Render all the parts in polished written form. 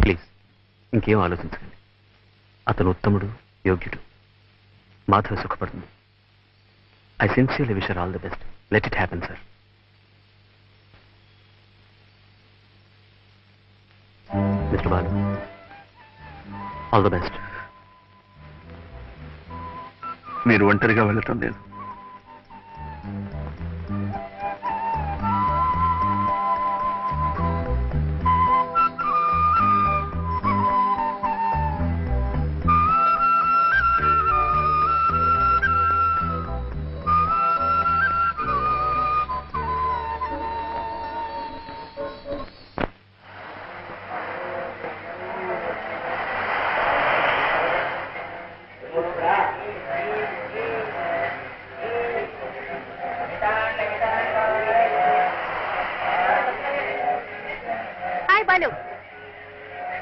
Please ఇంకేం ఆలోచించకండి. అతను ఉత్తముడు, యోగ్యుడు. మాధవ సుఖపడుతుంది. I sincerely wish all the best. Let it happen sir. Mister Balu, all the best. మీరు ఒంటరిగా వెళ్ళటం లేదు.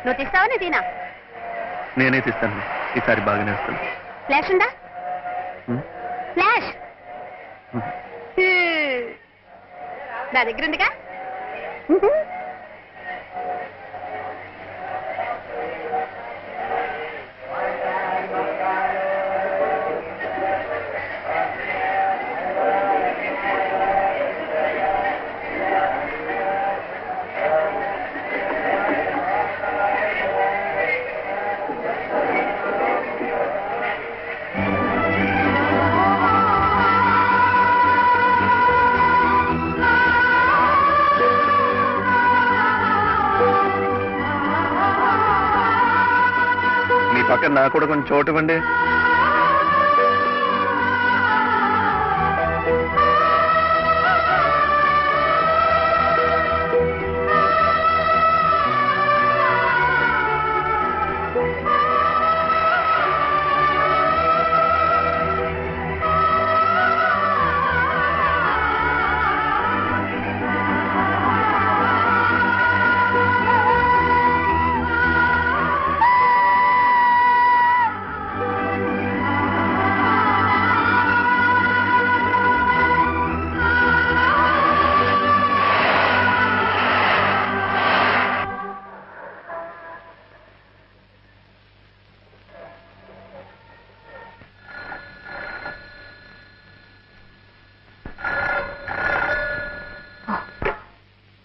నువ్వు తీస్తావా నేను తీనా? నేనే తీస్తాను. ఈసారి బాగానే వస్తాను. ఫ్లాష్ ఉందా? ఫ్లాష్ నా దగ్గర ఉందిగా. పక్కన నాకు కూడా కొంచెం చోటు ఇవ్వండి.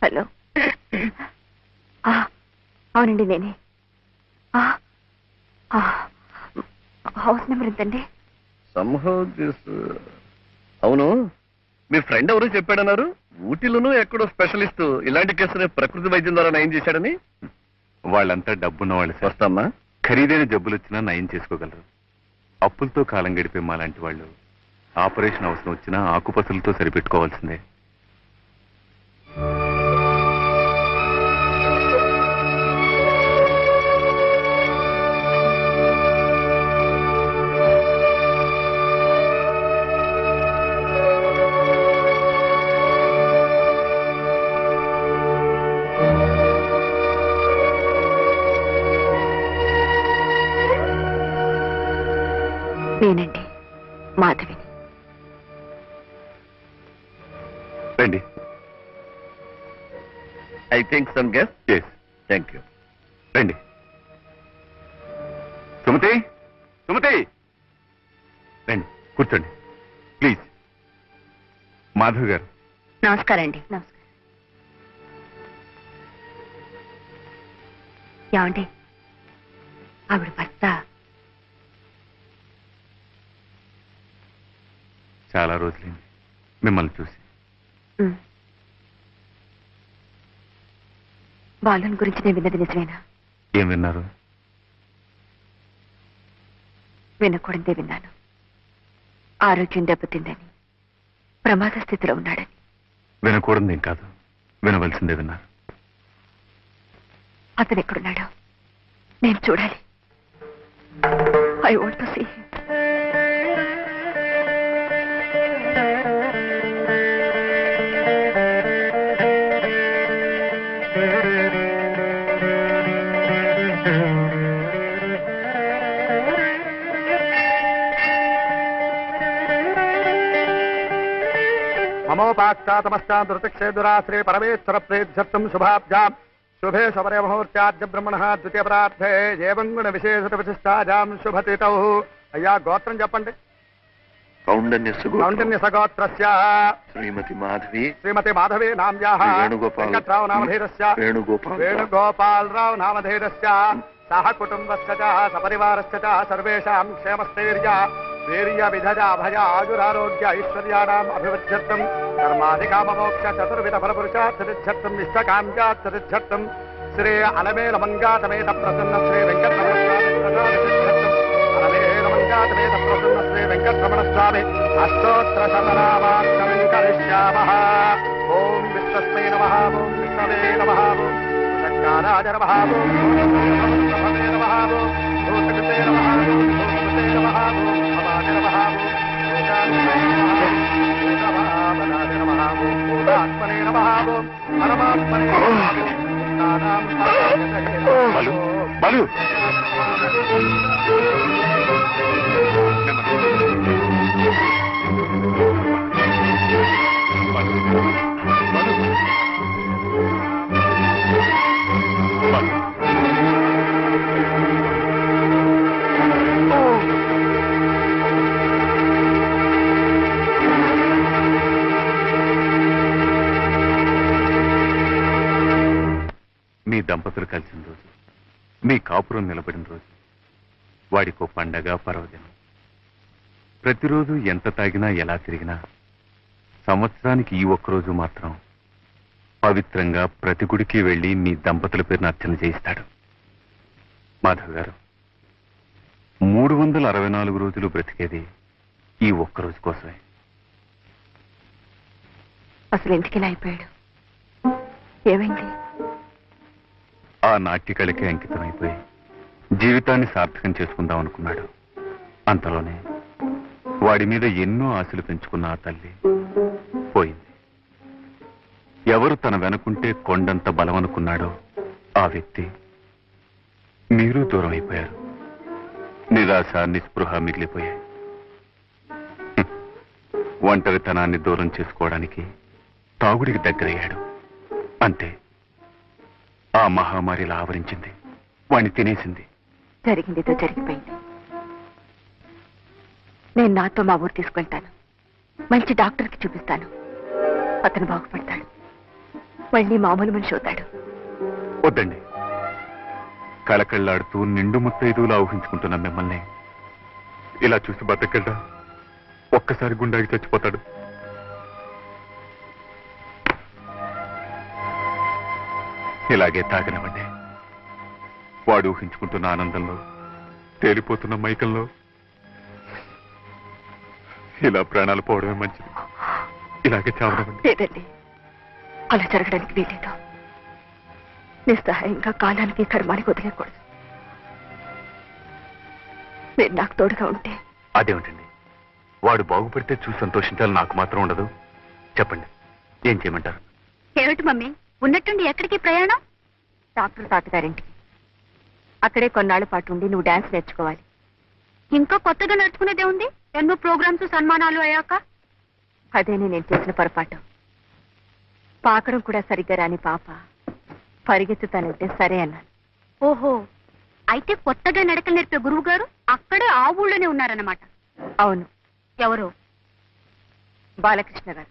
హలో, అవునండి నేనే. హౌస్ నెంబర్ ఎంతండి? అవును, మీ ఫ్రెండ్ ఎవరు చెప్పాడన్నారు? ఊటీలోనూ ఎక్కడో స్పెషలిస్ట్ ఇలాంటి కేసుని ప్రకృతి వైద్యం ద్వారా నయం చేశాడని. వాళ్ళంతా డబ్బున్న వాళ్ళు. వస్తామ్మా. ఖరీదైన జబ్బులు వచ్చినా నయం చేసుకోగలరు. అప్పులతో కాలం గడిపే మా లాంటి వాళ్ళు ఆపరేషన్ అవసరం వచ్చినా ఆకుపసలతో సరిపెట్టుకోవాల్సిందే. నేనండి మాధవిని. రండి. I think some guest. Yes. Thank you. రండి. సుమతి, సుమతి, రండి కూర్చోండి ప్లీజ్. మాధవ్ గారు. నమస్కారం అండి. నమస్కారం. ఏమండి, ఆవిడ భర్త చాలా రోజులైంది మిమ్మల్ని చూసి. బాలుని గురించి నేను విన్నది నిజమేనా? ఏం విన్నారు? వినకూడదే విన్నాను. ఆరోగ్యం దెబ్బతిందని, ప్రమాద స్థితిలో ఉన్నాడని. వినకూడదేం కాదు, వినవలసిందే విన్నారు. అతను ఎక్కడున్నాడో నేను చూడాలి. I want to see him. మమోపాక్షాతమశ్చాంతృతిక్షేదురాశ్రే పరమేశ్వర ప్రేధ్యర్థం శుభాబ్జాం శుభే శబరే ముహూర్త్యాద్య బ్రహ్మణ ద్వితీయ ప్రార్థే ఏవం గుణ విశేషత విశిష్టాజాం శుభతితౌ. అయ్యా గోత్రం చెప్పండి. కౌండన్య సగోత్రస్య శ్రీమతి మాధవి శ్రీమతి మాధవి నామ్యాః వెంకట్రావు నామధేయస్య వేణుగోపాలరావు నామధేయస్య సహ కుటుంబస్య చ సపరివారస్య చ సర్వేషాం క్షేమస్థైర్య వీర్య విధజ భయ ఆయురారోగ్య ఐశ్వర్యాణాం అభివృద్ధ్యర్థం కర్మాధికామమోక్ష చతుర్విధ ఫలపురుషార్థసిద్ధ్యర్థం ఇష్టకామ్యార్థసిద్ధ్యర్థం శ్రీ అలమేల మంగాతమేత ప్రసన్న శ్రీ వెంకటరమణ అలమేల ప్రసన్న శ్రీ వెంకటరమణ స్వామి అష్టోత్తర శతనామార్చనం కరిష్యామః. ఓం విశ్వస్మై నమః. ఓం విష్ణవే నమః. ఓం శంకరాయ నమః. ఓం నమః. ఓం భూతకృతే నమః. ఓం భూతకృతే నమః. ఓం భవాయ నమః. ఓం భూతాత్మనే నమః. ఓం భూతాత్మనే నమః. ఓం పరమాత్మనే నమః. బలు బలు మీ దంపతులు కలిసిన రోజు, మీ కాపురం నిలబడిన రోజు వాడికో పండగ పర్వదినం. ప్రతిరోజు ఎంత తాగినా ఎలా తిరిగినా సంవత్సరానికి ఈ ఒక్కరోజు మాత్రం పవిత్రంగా ప్రతి గుడికి వెళ్లి మీ దంపతుల పేరును అర్చన చేయిస్తాడు. మాధవ్ గారు 364 రోజులు బ్రతికేది ఈ ఒక్కరోజు కోసమే. అసలు ఎందుకు ఇలా అయిపోయాడు? ఏమైంది? ఆ నాట్యకళకే అంకితమైపోయి జీవితాన్ని సార్థకం చేసుకుందాం అనుకున్నాడు. అంతలోనే వాడి మీద ఎన్నో ఆశలు పెంచుకున్న ఆ తల్లి పోయింది. ఎవరు తన వెనుకుంటే కొండంత బలమనుకున్నాడో ఆ వ్యక్తి మీరు దూరం అయిపోయారు. నిరాశ నిస్పృహ మిగిలిపోయాయి. ఒంటరితనాన్ని దూరం చేసుకోవడానికి తాగుడికి దగ్గరయ్యాడు. అంతే, ఆ మహమ్మారిలా ఆవరించింది, వాణ్ణి తినేసింది. జరిగిందితో జరిగిపోయింది. నేను నాతో మా ఊరు తీసుకెళ్తాను. మంచి డాక్టర్కి చూపిస్తాను. అతను బాగుపడతాడు. మళ్ళీ మామూలు మనిషి అవుతాడు. వద్దండి. కళకళ్ళాడుతూ నిండు ముత్తైదువులా ఊహించుకుంటున్న మిమ్మల్ని ఇలా చూసి బతకల్లా ఒక్కసారి గుండాకి చచ్చిపోతాడు. ఇలాగే తాగనివ్వండి. వాడు ఊహించుకుంటున్న ఆనందంలో, తేలిపోతున్న మైకంలో ఇలా ప్రాణాలు పోవడమే మంచిది. ఇలాగే చావనివ్వండి. లేదండి, అలా జరగడానికి వీలేదు. నిస్సహాయంగా కాలానికి కర్మానికి వదిలేకూడదు. మీరు నాకు తోడుగా ఉంటే. అదేమిటండి, వాడు బాగుపడితే చూసి సంతోషించాలి నాకు మాత్రం ఉండదు. చెప్పండి, ఏం చేయమంటారు? ఏమిటి మమ్మీ, ఉన్నట్టుండి ఎక్కడికి ప్రయాణం? డాక్టర్ తాతగారింటికి. అక్కడే కొన్నాళ్ల పాటు ఉండి నువ్వు డాన్స్ నేర్చుకోవాలి. ఇంకా కొత్తగా నేర్చుకునేదే ఉంది. ఎన్నో ప్రోగ్రామ్స్ సన్మానాలు అయ్యాక. అదేనే నేను చేసిన పొరపాటు. పాకడం కూడా సరిగ్గా రాని పాప పరిగెత్తుతానంటే సరే అన్నాను. ఓహో, అయితే కొత్తగా నడకలు నేర్పే గురువు గారు అక్కడే ఆ ఊళ్ళోనే ఉన్నారన్నమాట. అవును. ఎవరు? బాలకృష్ణ గారు.